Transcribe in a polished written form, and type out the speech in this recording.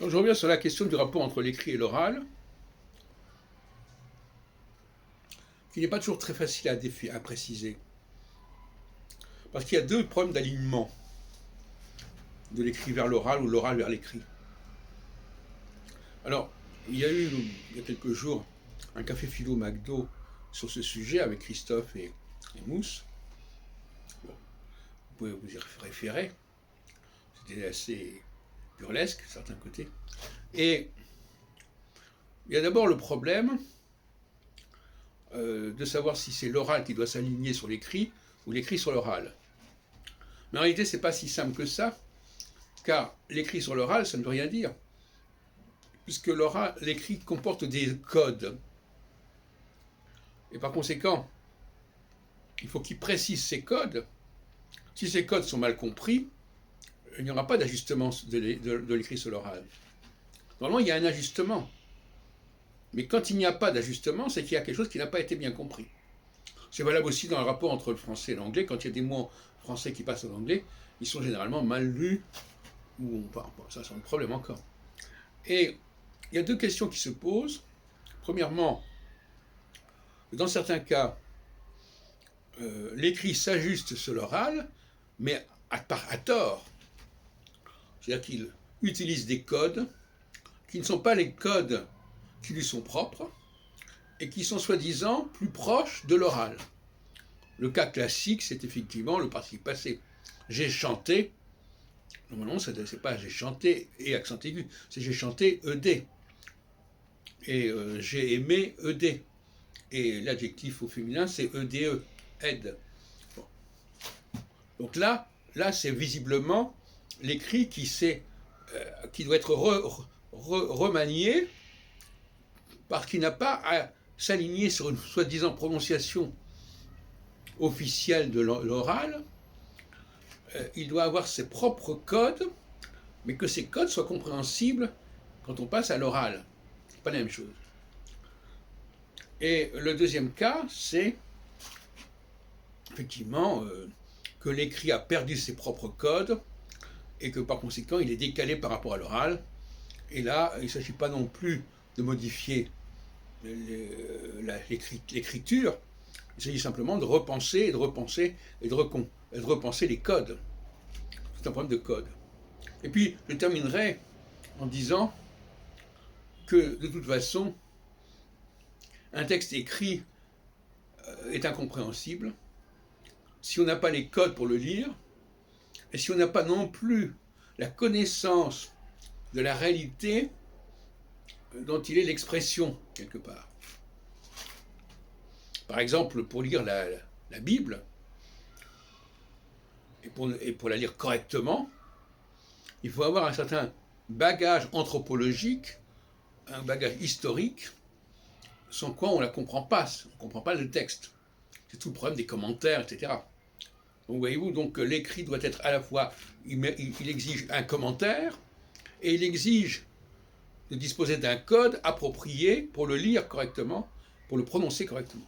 Donc je reviens sur la question du rapport entre l'écrit et l'oral, qui n'est pas toujours très facile à préciser. Parce qu'il y a deux problèmes d'alignement, de l'écrit vers l'oral ou l'oral vers l'écrit. Alors, il y a eu, il y a quelques jours, un café philo McDo sur ce sujet avec Christophe et Mousse. Bon, vous pouvez vous y référer. C'était assez burlesque, certains côtés. Et il y a d'abord le problème de savoir si c'est l'oral qui doit s'aligner sur l'écrit ou l'écrit sur l'oral. Mais en réalité, ce n'est pas si simple que ça, car l'écrit sur l'oral, ça ne veut rien dire, puisque l'écrit comporte des codes. Et par conséquent, il faut qu'il précise ces codes. Si ces codes sont mal compris, il n'y aura pas d'ajustement de l'écrit sur l'oral. Normalement, il y a un ajustement. Mais quand il n'y a pas d'ajustement, c'est qu'il y a quelque chose qui n'a pas été bien compris. C'est valable aussi dans le rapport entre le français et l'anglais. Quand il y a des mots français qui passent en anglais, ils sont généralement mal lus, ou ça c'est un problème encore. Et il y a deux questions qui se posent. Premièrement, dans certains cas, l'écrit s'ajuste sur l'oral, mais à tort. C'est-à-dire qu'il utilise des codes qui ne sont pas les codes qui lui sont propres et qui sont soi-disant plus proches de l'oral. Le cas classique, c'est effectivement le participe passé. J'ai chanté, normalement, c'est pas j'ai chanté et accent aigu, c'est j'ai chanté ED. Et j'ai aimé ED. Et l'adjectif au féminin, c'est EDE, aide. Bon. Donc là c'est visiblement l'écrit qui doit être remanié parce qu'il n'a pas à s'aligner sur une soi-disant prononciation officielle de l'oral. Il doit avoir ses propres codes, mais que ces codes soient compréhensibles quand on passe à l'oral. C'est pas la même chose. Et le deuxième cas, c'est effectivement que l'écrit a perdu ses propres codes et que par conséquent il est décalé par rapport à l'oral. Et là, il ne s'agit pas non plus de modifier l'écriture, il s'agit simplement de repenser et de repenser et de repenser les codes. C'est un problème de code. Et puis, je terminerai en disant que de toute façon, un texte écrit est incompréhensible si on n'a pas les codes pour le lire et si on n'a pas non plus la connaissance de la réalité dont il est l'expression, quelque part. Par exemple, pour lire la Bible, et pour la lire correctement, il faut avoir un certain bagage anthropologique, un bagage historique, sans quoi on ne la comprend pas, on ne comprend pas le texte. C'est tout le problème des commentaires, etc. Donc voyez-vous, donc l'écrit doit être à la fois, il exige un commentaire, et il exige de disposer d'un code approprié pour le lire correctement, pour le prononcer correctement.